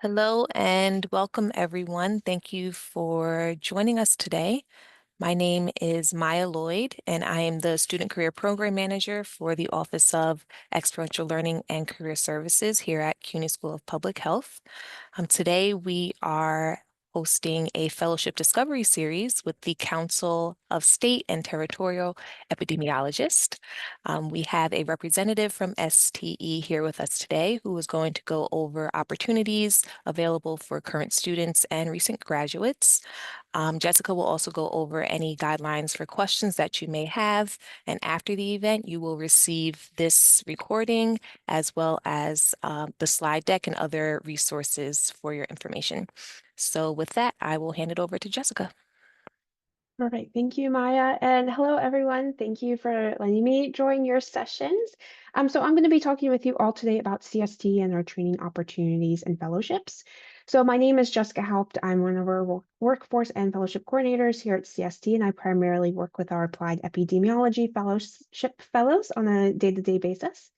Hello and welcome, everyone. Thank you for joining us today. My name is Maya Lloyd, and I am the Student Career Program Manager for the Office of Experiential Learning and Career Services here at CUNY School of Public Health. Today, we are hosting a fellowship discovery series with the Council of State and Territorial Epidemiologists. We have a representative from STE here with us today who is going to go over opportunities available for current students and recent graduates. Jessica will also go over any guidelines for questions that you may have. And after the event, you will receive this recording as well as the slide deck and other resources for your information. So with that, I will hand it over to Jessica. Perfect. Thank you, Maya. And hello, everyone. Thank you for letting me join your sessions. So I'm going to be talking with you all today about CST and our training opportunities and fellowships. So my name is Jessica Haupt. I'm one of our workforce and fellowship coordinators here at CST, and I primarily work with our applied epidemiology fellowship fellows on a day-to-day basis.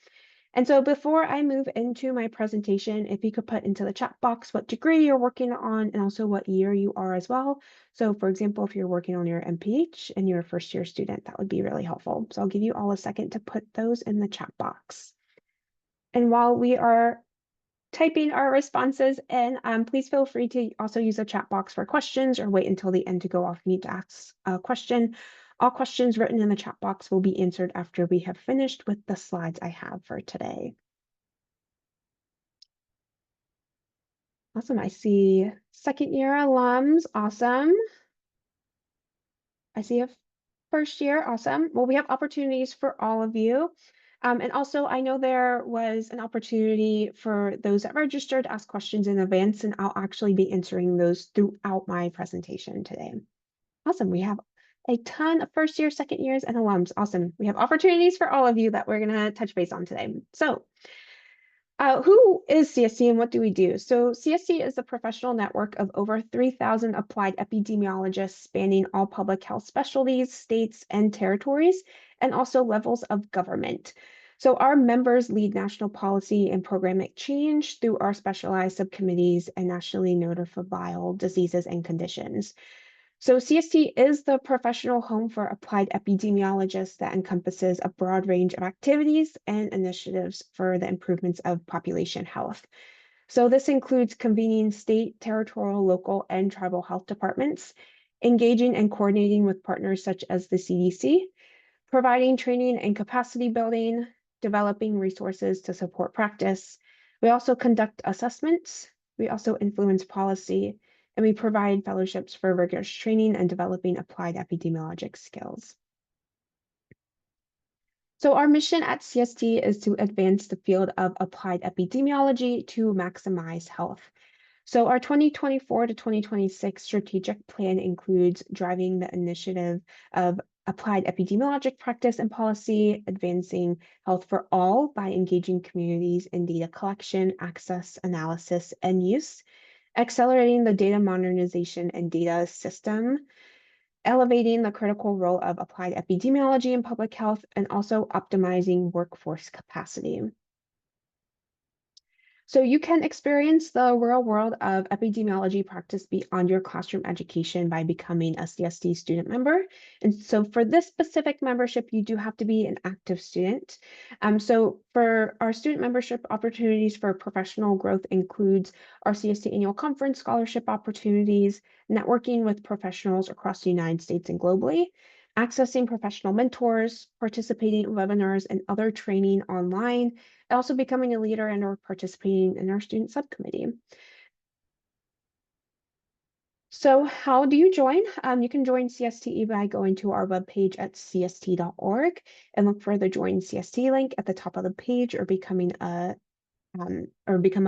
And so before I move into my presentation, if you could put into the chat box what degree you're working on and also what year you are as well. So for example, if you're working on your MPH and you're a first year student, that would be really helpful. So I'll give you all a second to put those in the chat box. And while we are typing our responses in, please feel free to also use the chat box for questions or wait until the end to go off mute to ask a question. All questions written in the chat box will be answered after we have finished with the slides I have for today. Awesome. I see second year alums. Awesome. I see a first year. Awesome. Well, we have opportunities for all of you. And also, I know there was an opportunity for those that registered to ask questions in advance, and I'll actually be answering those throughout my presentation today. Awesome. We have a ton of first year, second years, and alums. Awesome. We have opportunities for all of you that we're going to touch base on today. So who is CST and what do we do? So CST is a professional network of over 3,000 applied epidemiologists spanning all public health specialties, states, and territories, and also levels of government. So our members lead national policy and programmatic change through our specialized subcommittees and nationally notifiable diseases and conditions. So CST is the professional home for applied epidemiologists that encompasses a broad range of activities and initiatives for the improvements of population health. So this includes convening state, territorial, local, and tribal health departments, engaging and coordinating with partners such as the CDC, providing training and capacity building, developing resources to support practice. We also conduct assessments. We also influence policy, and we provide fellowships for rigorous training and developing applied epidemiologic skills. So our mission at CST is to advance the field of applied epidemiology to maximize health. So our 2024 to 2026 strategic plan includes driving the initiative of applied epidemiologic practice and policy, advancing health for all by engaging communities in data collection, access, analysis, and use, accelerating the data modernization and data system, elevating the critical role of applied epidemiology in public health, and also optimizing workforce capacity. So you can experience the real world of epidemiology practice beyond your classroom education by becoming a CST student member. And so for this specific membership, you do have to be an active student. So for our student membership opportunities for professional growth includes our CST annual conference scholarship opportunities, networking with professionals across the United States and globally, accessing professional mentors, participating in webinars and other training online, also becoming a leader and or participating in our student subcommittee. So how do you join? You can join CSTE by going to our webpage at cst.org and look for the Join CST link at the top of the page or become a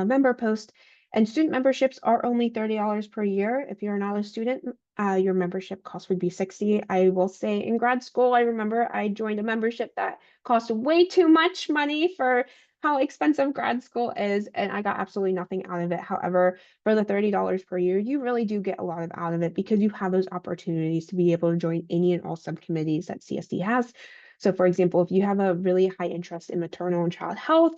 member post. And student memberships are only $30 per year. If you're not a student, your membership cost would be $60. I will say in grad school, I remember I joined a membership that cost way too much money for how expensive grad school is, and I got absolutely nothing out of it. However, for the $30 per year, you really do get a lot out of it because you have those opportunities to be able to join any and all subcommittees that CSD has. So for example, if you have a really high interest in maternal and child health,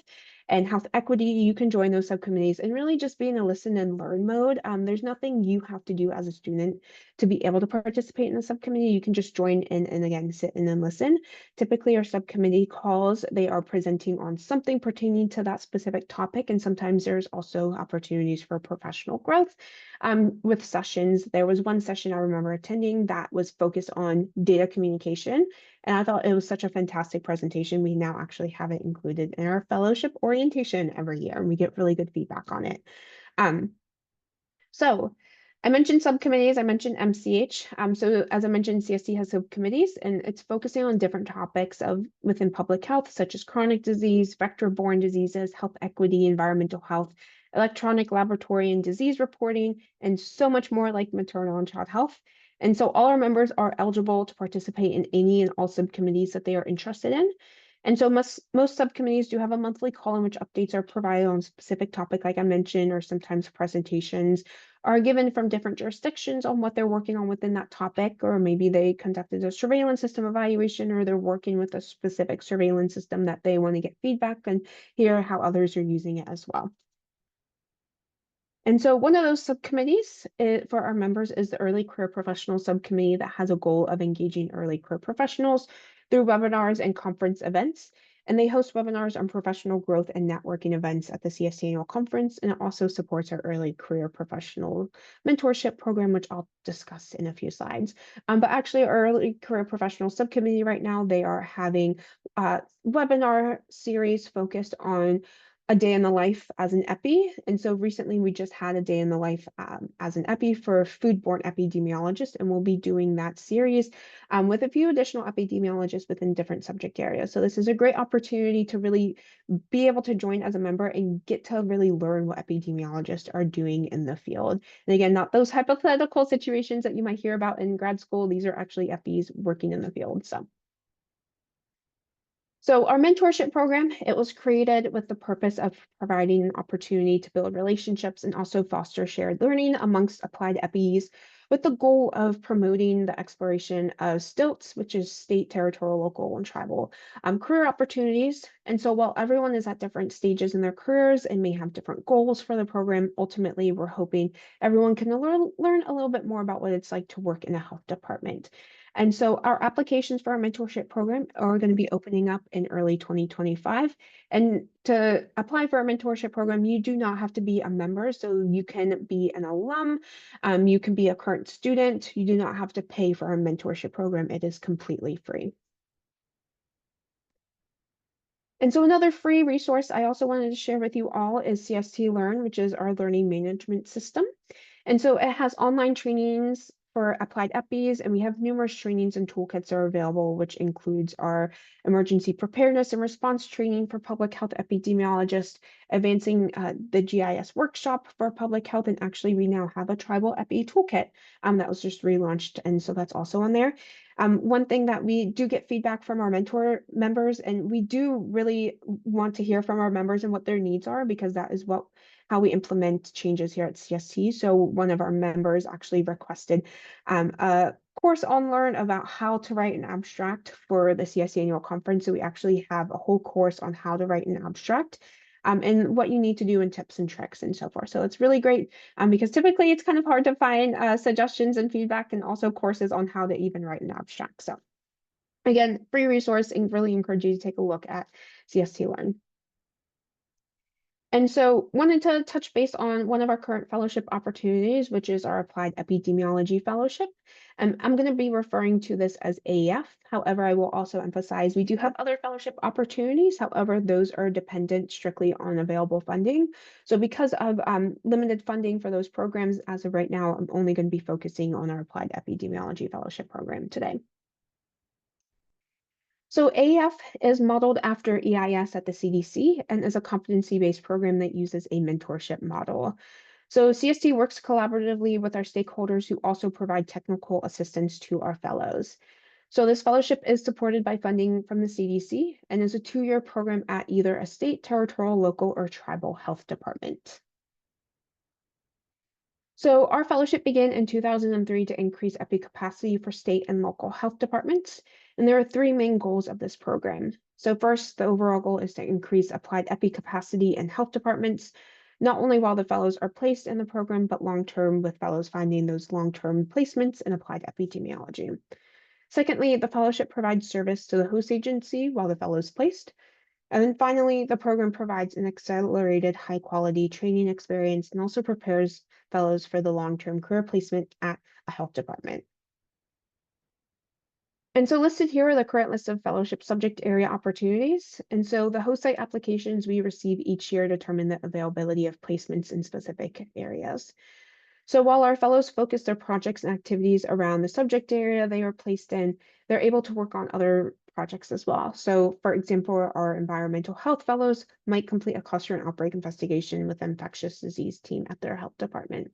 and health equity, you can join those subcommittees and really just be in a listen and learn mode. There's nothing you have to do as a student to be able to participate in the subcommittee. You can just join in and again, sit in and listen. Typically, our subcommittee calls, they are presenting on something pertaining to that specific topic, and sometimes there's also opportunities for professional growth. With sessions, there was one session I remember attending that was focused on data communication, and I thought it was such a fantastic presentation. We now actually have it included in our fellowship orientation every year, and we get really good feedback on it. Um, so I mentioned subcommittees, I mentioned MCH. So as I mentioned, CST has subcommittees and it's focusing on different topics of within public health, such as chronic disease, vector-borne diseases, health equity, environmental health, electronic laboratory and disease reporting, and so much more like maternal and child health. And so all our members are eligible to participate in any and all subcommittees that they are interested in. And so most subcommittees do have a monthly call in which updates are provided on a specific topic, like I mentioned, or sometimes presentations are given from different jurisdictions on what they're working on within that topic, or maybe they conducted a surveillance system evaluation, or they're working with a specific surveillance system that they want to get feedback and hear how others are using it as well. And so one of those subcommittees for our members is the Early Career Professional Subcommittee that has a goal of engaging early career professionals through webinars and conference events. And they host webinars on professional growth and networking events at the CSC Annual Conference. And it also supports our Early Career Professional Mentorship Program, which I'll discuss in a few slides. But actually, our Early Career Professional Subcommittee right now, they are having a webinar series focused on a day in the life as an epi. And so recently we just had a day in the life as an epi for foodborne epidemiologists, and we'll be doing that series with a few additional epidemiologists within different subject areas. So this is a great opportunity to really be able to join as a member and get to really learn what epidemiologists are doing in the field. And again, not those hypothetical situations that you might hear about in grad school. These are actually epis working in the field. So our mentorship program, it was created with the purpose of providing an opportunity to build relationships and also foster shared learning amongst applied EPIs with the goal of promoting the exploration of STILTs, which is state, territorial, local, and tribal career opportunities. And so while everyone is at different stages in their careers and may have different goals for the program, ultimately we're hoping everyone can learn a little bit more about what it's like to work in a health department. And so our applications for our mentorship program are going to be opening up in early 2025. And to apply for our mentorship program, you do not have to be a member. So you can be an alum, you can be a current student. You do not have to pay for our mentorship program. It is completely free. And so another free resource I also wanted to share with you all is CST Learn, which is our learning management system. And so it has online trainings for applied EPIs, and we have numerous trainings and toolkits are available, which includes our emergency preparedness and response training for public health epidemiologists, advancing the GIS workshop for public health, and actually we now have a tribal EPI toolkit that was just relaunched, and so that's also on there. One thing that we do get feedback from our mentor members, and we do really want to hear from our members and what their needs are, because that is how we implement changes here at CST. So one of our members actually requested a course on Learn about how to write an abstract for the CST annual conference. So we actually have a whole course on how to write an abstract. And what you need to do and tips and tricks and so forth. So it's really great because typically it's kind of hard to find suggestions and feedback and also courses on how to even write an abstract. So again, free resource and really encourage you to take a look at CST Learn. And so wanted to touch base on one of our current fellowship opportunities, which is our Applied Epidemiology Fellowship. And I'm going to be referring to this as AEF. However, I will also emphasize we do have other fellowship opportunities. However, those are dependent strictly on available funding. So because of limited funding for those programs, as of right now, I'm only going to be focusing on our Applied Epidemiology Fellowship program today. So AF is modeled after EIS at the CDC and is a competency-based program that uses a mentorship model. So CST works collaboratively with our stakeholders who also provide technical assistance to our fellows. So this fellowship is supported by funding from the CDC and is a 2-year program at either a state, territorial, local, or tribal health department. So our fellowship began in 2003 to increase EPI capacity for state and local health departments. And there are 3 main goals of this program. So first, the overall goal is to increase applied epi capacity in health departments, not only while the fellows are placed in the program, but long-term with fellows finding those long-term placements in applied epidemiology. Secondly, the fellowship provides service to the host agency while the fellow is placed. And then finally, the program provides an accelerated high quality training experience and also prepares fellows for the long-term career placement at a health department. And so listed here are the current list of fellowship subject area opportunities. And so the host site applications we receive each year determine the availability of placements in specific areas. So while our fellows focus their projects and activities around the subject area they are placed in, they're able to work on other projects as well. So for example, our environmental health fellows might complete a cluster and outbreak investigation with the infectious disease team at their health department.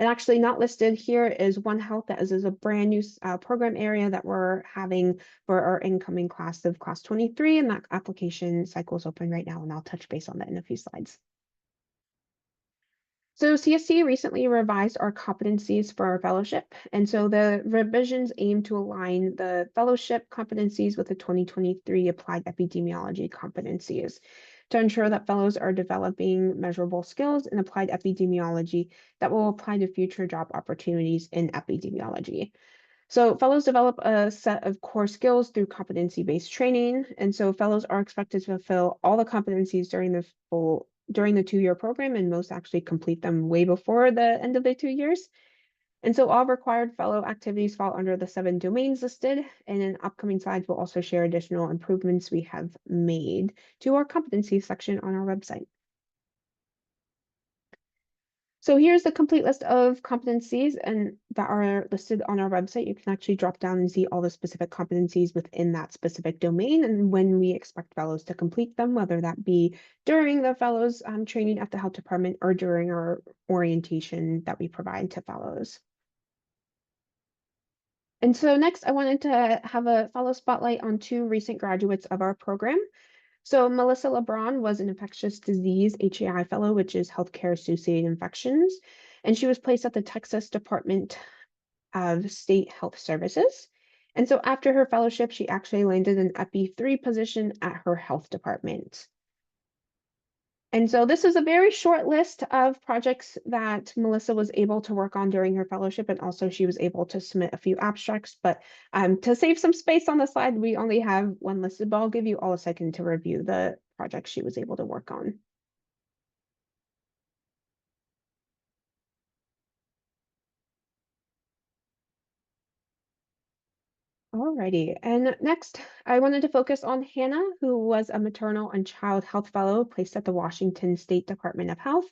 And actually not listed here is One Health that is a brand new program area that we're having for our incoming class of class 23, and that application cycle is open right now, and I'll touch base on that in a few slides. So CSC recently revised our competencies for our fellowship, and so the revisions aim to align the fellowship competencies with the 2023 Applied Epidemiology competencies to ensure that fellows are developing measurable skills in applied epidemiology that will apply to future job opportunities in epidemiology. So fellows develop a set of core skills through competency-based training, and so fellows are expected to fulfill all the competencies during the 2-year program, and most actually complete them way before the end of the 2 years. And so all required fellow activities fall under the 7 domains listed, and in upcoming slides, we'll also share additional improvements we have made to our competency section on our website. So here's the complete list of competencies and that are listed on our website. You can actually drop down and see all the specific competencies within that specific domain and when we expect fellows to complete them, whether that be during the fellows training at the health department or during our orientation that we provide to fellows. And so next, I wanted to have a fellow spotlight on 2 recent graduates of our program. So Melissa LeBron was an infectious disease HAI fellow, which is healthcare associated infections, and she was placed at the Texas Department of State Health Services. And so after her fellowship, she actually landed an EP3 position at her health department. And so this is a very short list of projects that Melissa was able to work on during her fellowship, and also she was able to submit a few abstracts, but to save some space on the slide, we only have one listed, but I'll give you all a second to review the projects she was able to work on. Alrighty, and next I wanted to focus on Hannah, who was a maternal and child health fellow placed at the Washington State Department of Health.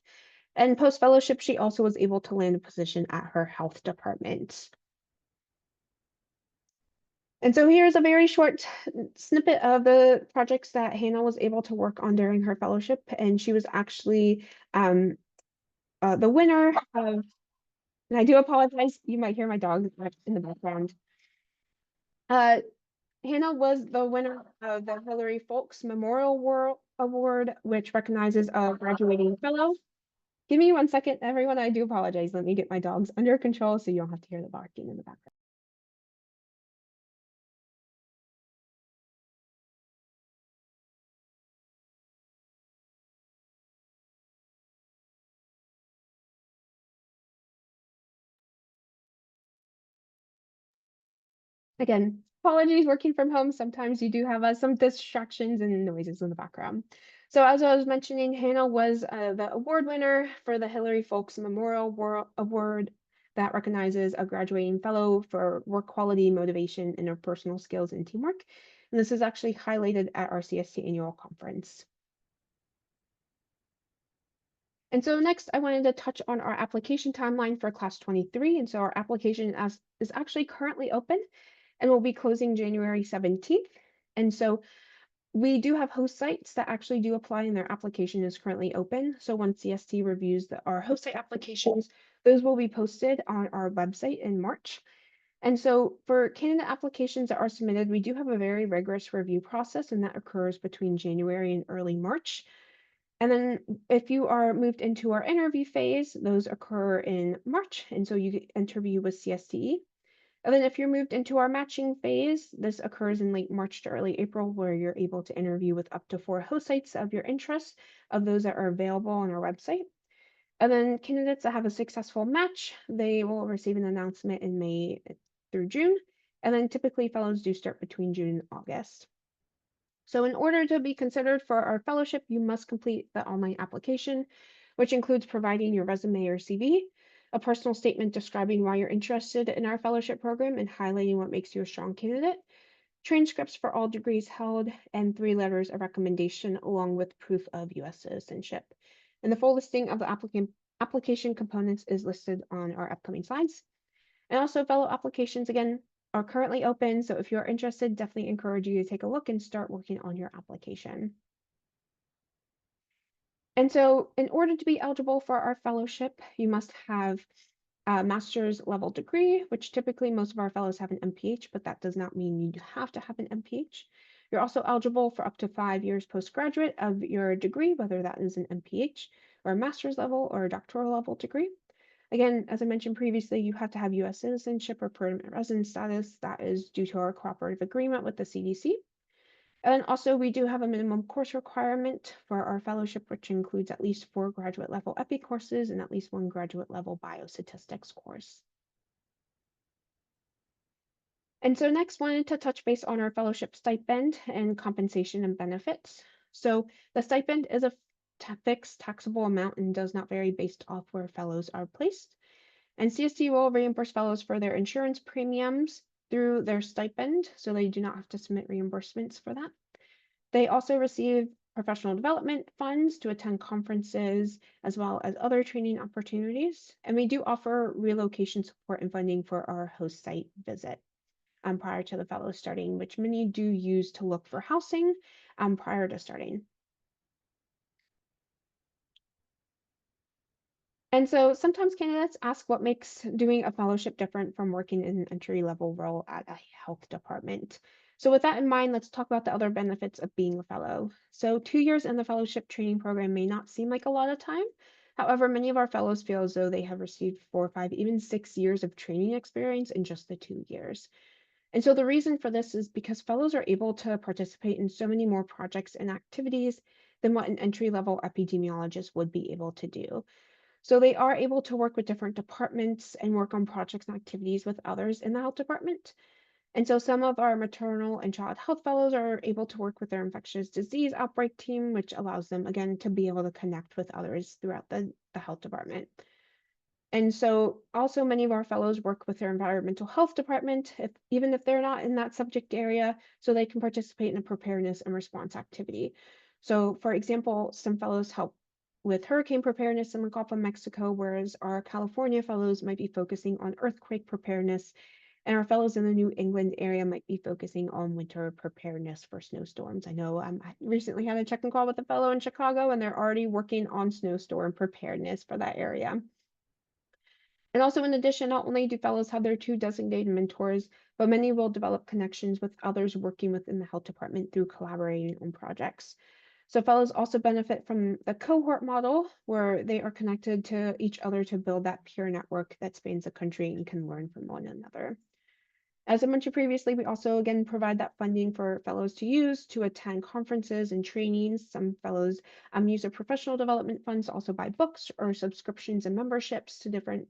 And post-fellowship, she also was able to land a position at her health department. And so here's a very short snippet of the projects that Hannah was able to work on during her fellowship. And she was actually the winner of, and I do apologize, you might hear my dog in the background. Hannah was the winner of the Hillary Folks Memorial Award, which recognizes a graduating fellow. Give me 1 second, everyone. I do apologize. Let me get my dogs under control so you don't have to hear the barking in the background. Again, apologies working from home. Sometimes you do have some distractions and noises in the background. So as I was mentioning, Hannah was the award winner for the Hillary Folks Memorial Award that recognizes a graduating fellow for work quality, motivation, interpersonal skills, and teamwork. And this is actually highlighted at our CST annual conference. And so next, I wanted to touch on our application timeline for class 23. And so our application is actually currently open and will be closing January 17th. And so we do have host sites that actually do apply and their application is currently open. So once CST reviews our host site applications, those will be posted on our website in March. And so for candidate applications that are submitted, we do have a very rigorous review process, and that occurs between January and early March. And then if you are moved into our interview phase, those occur in March. And so you interview with CSTE. And then if you're moved into our matching phase, this occurs in late March to early April, where you're able to interview with up to 4 host sites of your interest of those that are available on our website. And then candidates that have a successful match, they will receive an announcement in May through June. And then typically fellows do start between June and August. So in order to be considered for our fellowship, you must complete the online application, which includes providing your resume or CV, a personal statement describing why you're interested in our fellowship program and highlighting what makes you a strong candidate, transcripts for all degrees held, and 3 letters of recommendation along with proof of U.S. citizenship. And the full listing of the application components is listed on our upcoming slides. And also fellow applications, again, are currently open. So if you're interested, definitely encourage you to take a look and start working on your application. And so in order to be eligible for our fellowship, you must have a master's level degree, which typically most of our fellows have an MPH, but that does not mean you have to have an MPH. You're also eligible for up to 5 years postgraduate of your degree, whether that is an MPH or a master's level or a doctoral level degree. Again, as I mentioned previously, you have to have U.S. citizenship or permanent resident status. That is due to our cooperative agreement with the CDC. And also, we do have a minimum course requirement for our fellowship, which includes at least 4 graduate level EPI courses and at least 1 graduate level biostatistics course. And so next, wanted to touch base on our fellowship stipend and compensation and benefits. So the stipend is a fixed taxable amount and does not vary based off where fellows are placed. And CST will reimburse fellows for their insurance premiums through their stipend, so they do not have to submit reimbursements for that. They also receive professional development funds to attend conferences as well as other training opportunities. And we do offer relocation support and funding for our host site visit prior to the fellows starting, which many do use to look for housing prior to starting. And so sometimes candidates ask what makes doing a fellowship different from working in an entry-level role at a health department. So with that in mind, let's talk about the other benefits of being a fellow. So 2 years in the fellowship training program may not seem like a lot of time. However, many of our fellows feel as though they have received 4, 5, even 6 years of training experience in just the 2 years. And so the reason for this is because fellows are able to participate in so many more projects and activities than what an entry-level epidemiologist would be able to do. So they are able to work with different departments and work on projects and activities with others in the health department. And so some of our maternal and child health fellows are able to work with their infectious disease outbreak team, which allows them, again, to be able to connect with others throughout the health department. And so also many of our fellows work with their environmental health department, even if they're not in that subject area, so they can participate in a preparedness and response activity. So for example, some fellows help with hurricane preparedness in the Gulf of Mexico, whereas our California fellows might be focusing on earthquake preparedness, and our fellows in the New England area might be focusing on winter preparedness for snowstorms. I know I recently had a check-in call with a fellow in Chicago, and they're already working on snowstorm preparedness for that area. And also, in addition, not only do fellows have their 2 designated mentors, but many will develop connections with others working within the health department through collaborating on projects. So fellows also benefit from the cohort model, where they are connected to each other to build that peer network that spans the country and can learn from one another. As I mentioned previously, we also again provide that funding for fellows to use to attend conferences and trainings. Some fellows use their professional development funds to also buy books or subscriptions and memberships to different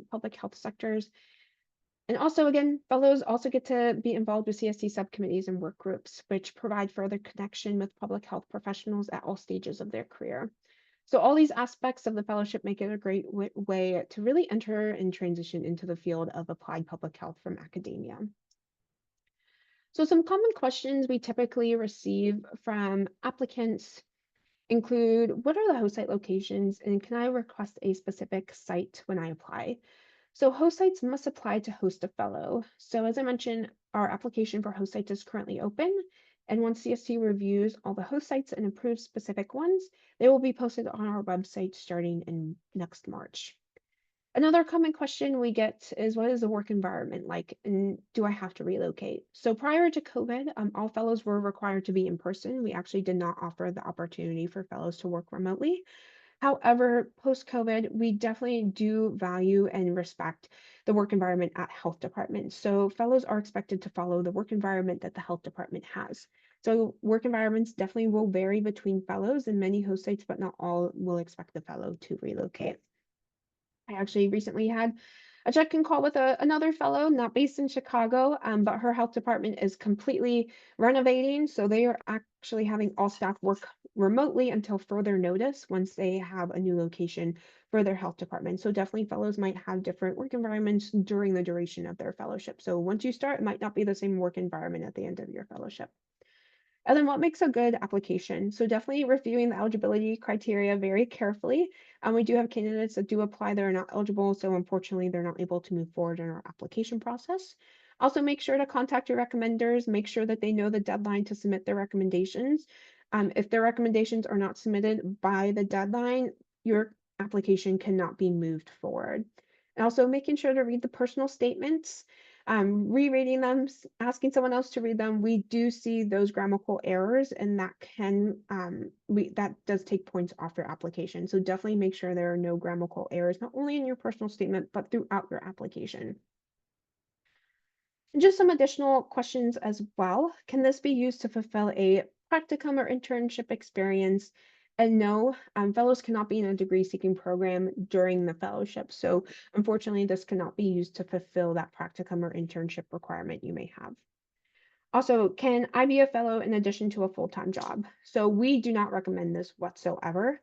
public health sectors. And also, again, fellows also get to be involved with CST subcommittees and work groups, which provide further connection with public health professionals at all stages of their career. So all these aspects of the fellowship make it a great way to really enter and transition into the field of applied public health from academia. So some common questions we typically receive from applicants include, what are the host site locations and can I request a specific site when I apply? So host sites must apply to host a fellow. So as I mentioned, our application for host sites is currently open. And once CST reviews all the host sites and approves specific ones, they will be posted on our website starting in next March. Another common question we get is, what is the work environment like, and do I have to relocate? So prior to COVID, all fellows were required to be in person. We actually did not offer the opportunity for fellows to work remotely. However, post-COVID, we definitely do value and respect the work environment at health departments. So fellows are expected to follow the work environment that the health department has. So work environments definitely will vary between fellows, and many host sites, but not all, will expect the fellow to relocate. I actually recently had a check-in call with another fellow, not based in Chicago, but her health department is completely renovating. So they are actually having all staff work remotely until further notice once they have a new location for their health department. So definitely fellows might have different work environments during the duration of their fellowship. So once you start, it might not be the same work environment at the end of your fellowship. And then what makes a good application? So definitely reviewing the eligibility criteria very carefully. We do have candidates that do apply that are not eligible, so unfortunately they're not able to move forward in our application process. Also, make sure to contact your recommenders, make sure that they know the deadline to submit their recommendations. If their recommendations are not submitted by the deadline, your application cannot be moved forward. And also making sure to read the personal statements, rereading them, asking someone else to read them, we do see those grammatical errors, and that can that does take points off your application. So definitely make sure there are no grammatical errors, not only in your personal statement, but throughout your application. And just some additional questions as well. Can this be used to fulfill a practicum or internship experience? And no, fellows cannot be in a degree seeking program during the fellowship. So unfortunately, this cannot be used to fulfill that practicum or internship requirement you may have. Also, can I be a fellow in addition to a full-time job? So we do not recommend this whatsoever.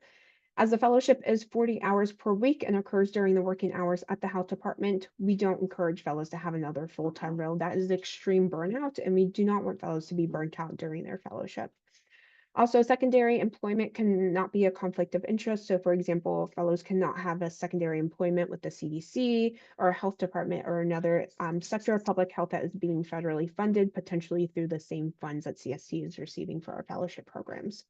As the fellowship is 40 hours per week and occurs during the working hours at the health department, we don't encourage fellows to have another full-time role. That is extreme burnout, and we do not want fellows to be burnt out during their fellowship. Also, secondary employment cannot be a conflict of interest. So, for example, fellows cannot have a secondary employment with the CDC or a health department or another sector of public health that is being federally funded, potentially through the same funds that CST is receiving for our fellowship programs.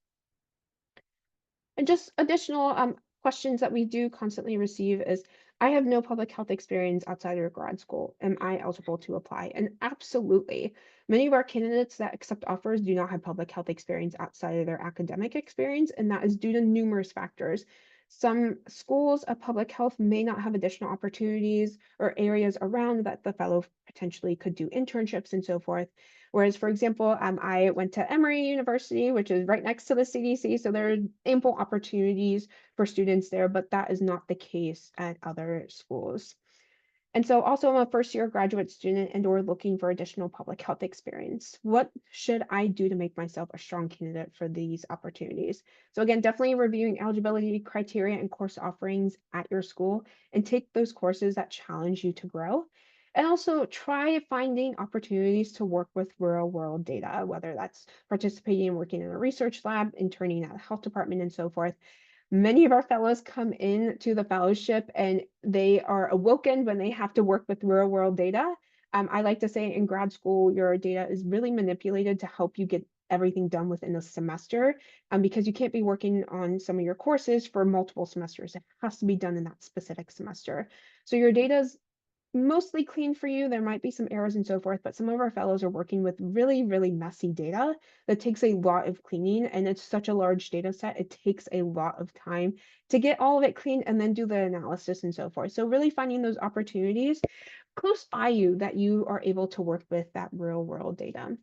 And just additional questions that we do constantly receive is, I have no public health experience outside of grad school. Am I eligible to apply? And absolutely. Many of our candidates that accept offers do not have public health experience outside of their academic experience, and that is due to numerous factors. Some schools of public health may not have additional opportunities or areas around that the fellow potentially could do internships and so forth. Whereas, for example, I went to Emory University, which is right next to the CDC, so there are ample opportunities for students there, but that is not the case at other schools. And so also I'm a first year graduate student and or looking for additional public health experience. What should I do to make myself a strong candidate for these opportunities? So again, definitely reviewing eligibility criteria and course offerings at your school, and take those courses that challenge you to grow. And also try finding opportunities to work with real world data, whether that's participating and working in a research lab, interning at a health department, and so forth. Many of our fellows come in to the fellowship and they are awoken when they have to work with real world data. I like to say in grad school, your data is really manipulated to help you get everything done within a semester, because you can't be working on some of your courses for multiple semesters. It has to be done in that specific semester. So your data is mostly clean for you. There might be some errors and so forth, but some of our fellows are working with really, really messy data that takes a lot of cleaning, and it's such a large data set. It takes a lot of time to get all of it clean and then do the analysis and so forth. So really finding those opportunities close by you that you are able to work with that real world data.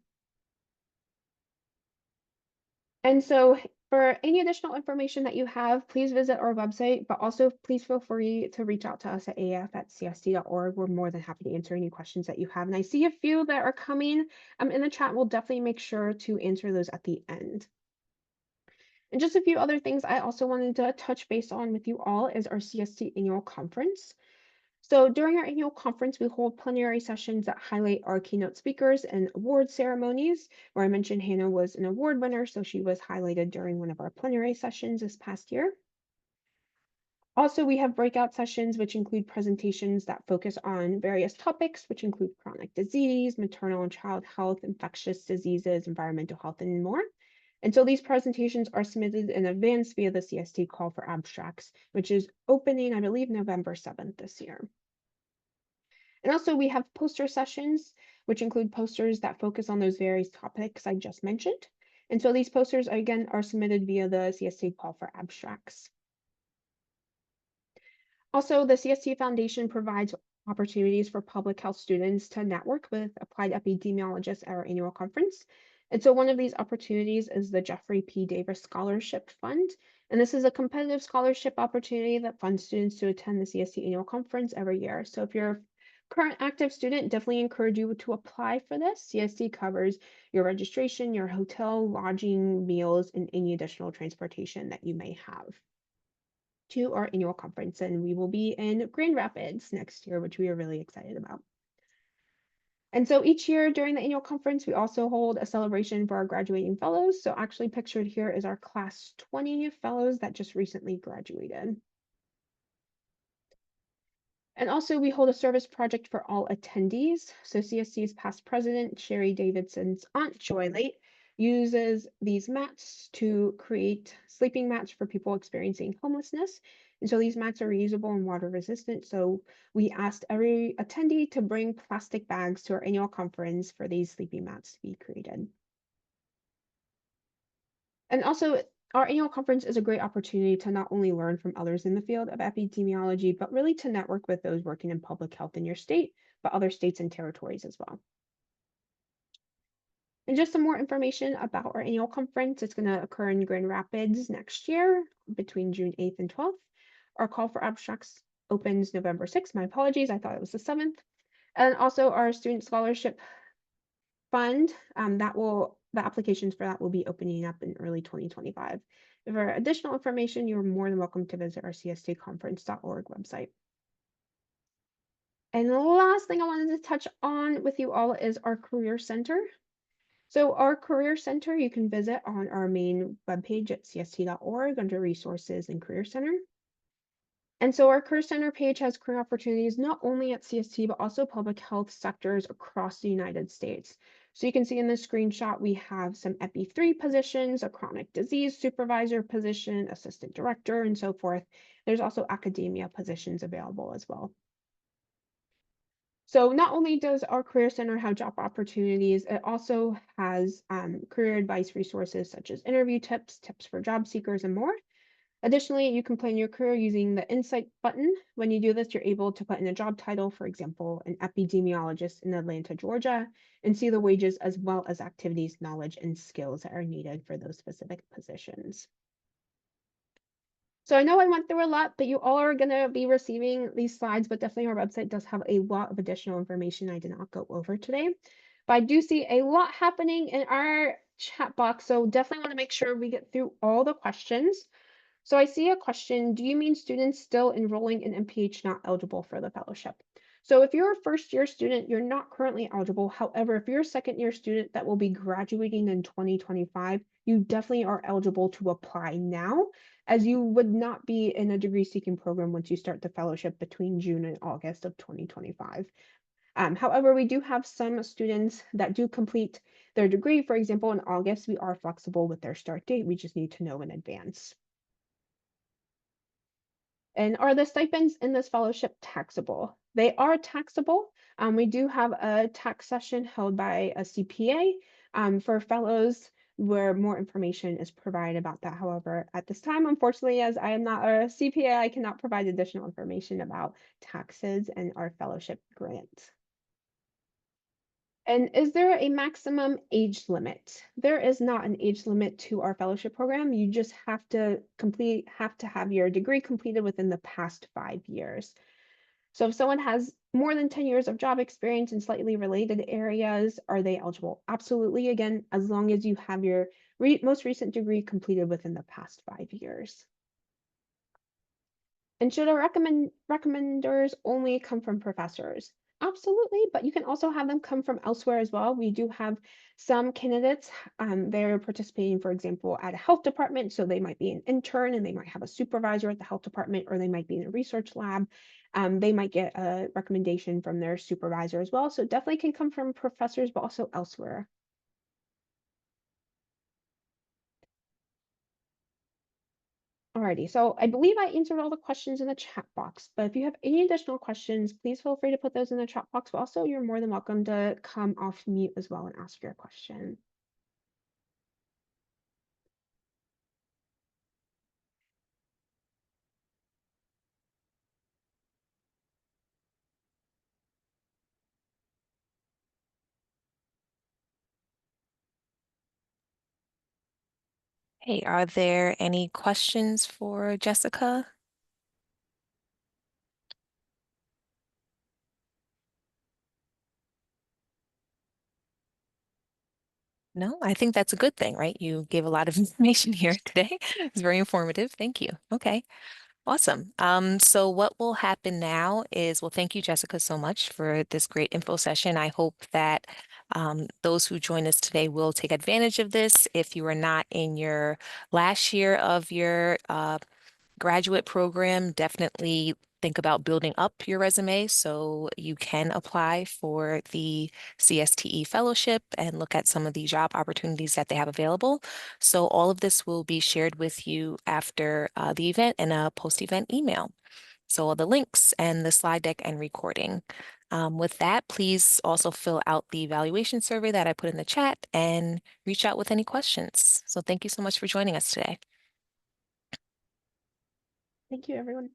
And so for any additional information that you have, please visit our website, but also please feel free to reach out to us at af@csd.org. We're more than happy to answer any questions that you have. And I see a few that are coming in the chat. We'll definitely make sure to answer those at the end. And just a few other things I also wanted to touch base on with you all is our CST annual conference. So during our annual conference, we hold plenary sessions that highlight our keynote speakers and award ceremonies, where I mentioned Hannah was an award winner, so she was highlighted during one of our plenary sessions this past year. Also, we have breakout sessions, which include presentations that focus on various topics, which include chronic disease, maternal and child health, infectious diseases, environmental health, and more. And so these presentations are submitted in advance via the CST call for abstracts, which is opening, I believe, November 7th this year. And also we have poster sessions, which include posters that focus on those various topics I just mentioned. And so these posters, again, are submitted via the CST call for abstracts. Also, the CST Foundation provides opportunities for public health students to network with applied epidemiologists at our annual conference. And so, one of these opportunities is the Jeffrey P. Davis Scholarship Fund. And this is a competitive scholarship opportunity that funds students to attend the CST annual conference every year. So, if you're a current active student, definitely encourage you to apply for this. CST covers your registration, your hotel, lodging, meals, and any additional transportation that you may have to our annual conference, and we will be in Grand Rapids next year, which we are really excited about. And so each year during the annual conference, we also hold a celebration for our graduating fellows. So actually pictured here is our class 20 fellows that just recently graduated. And also, we hold a service project for all attendees. So, CSC's past president, Sherry Davidson's aunt, Joy Late, uses these mats to create sleeping mats for people experiencing homelessness. And so, these mats are reusable and water resistant. So, we asked every attendee to bring plastic bags to our annual conference for these sleeping mats to be created. And also, our annual conference is a great opportunity to not only learn from others in the field of epidemiology, but really to network with those working in public health in your state, but other states and territories as well. And just some more information about our annual conference. It's going to occur in Grand Rapids next year between June 8th and 12th. Our call for abstracts opens November 6th. My apologies, I thought it was the 7th. And also our student scholarship fund, the applications for that will be opening up in early 2025. For additional information, you're more than welcome to visit our cstconference.org website. And the last thing I wanted to touch on with you all is our Career Center. So our Career Center, you can visit on our main webpage at cst.org under Resources and Career Center. And so our Career Center page has career opportunities not only at CST, but also public health sectors across the United States. So you can see in this screenshot, we have some EP3 positions, a chronic disease supervisor position, assistant director, and so forth. There's also academia positions available as well. So not only does our Career Center have job opportunities, it also has career advice resources such as interview tips, tips for job seekers, and more. Additionally, you can plan your career using the Insight button. When you do this, you're able to put in a job title, for example, an epidemiologist in Atlanta, Georgia, and see the wages as well as activities, knowledge, and skills that are needed for those specific positions. So I know I went through a lot, but you all are going to be receiving these slides, but definitely our website does have a lot of additional information I did not go over today. But I do see a lot happening in our chat box, so definitely want to make sure we get through all the questions. So I see a question, do you mean students still enrolling in MPH not eligible for the fellowship? So if you're a first year student, you're not currently eligible. However, if you're a second year student that will be graduating in 2025, you definitely are eligible to apply now, as you would not be in a degree seeking program once you start the fellowship between June and August of 2025. However, we do have some students that do complete their degree. For example, in August, we are flexible with their start date. We just need to know in advance. And are the stipends in this fellowship taxable? They are taxable. We do have a tax session held by a CPA for fellows where more information is provided about that. However, at this time, unfortunately, as I am not a CPA, I cannot provide additional information about taxes and our fellowship grant. And is there a maximum age limit? There is not an age limit to our fellowship program. You just have to have your degree completed within the past 5 years. So if someone has more than 10 years of job experience in slightly related areas, are they eligible? Absolutely. Again, as long as you have your most recent degree completed within the past 5 years. And should our recommenders only come from professors? Absolutely, but you can also have them come from elsewhere as well. We do have some candidates, they're participating, for example, at a health department. So they might be an intern and they might have a supervisor at the health department, or they might be in a research lab. They might get a recommendation from their supervisor as well. So it definitely can come from professors, but also elsewhere. Alrighty, so I believe I answered all the questions in the chat box, but if you have any additional questions, please feel free to put those in the chat box. But also, you're more than welcome to come off mute as well and ask your question. Hey, are there any questions for Jessica? No, I think that's a good thing, right? You gave a lot of information here today. It's very informative. Thank you. Okay, awesome. So what will happen now is, well, thank you, Jessica, so much for this great info session. I hope that those who join us today will take advantage of this. If you are not in your last year of your graduate program, definitely think about building up your resume so you can apply for the CSTE fellowship and look at some of the job opportunities that they have available. So all of this will be shared with you after the event in a post-event email. So all the links and the slide deck and recording. With that, please also fill out the evaluation survey that I put in the chat and reach out with any questions. So thank you so much for joining us today. Thank you, everyone.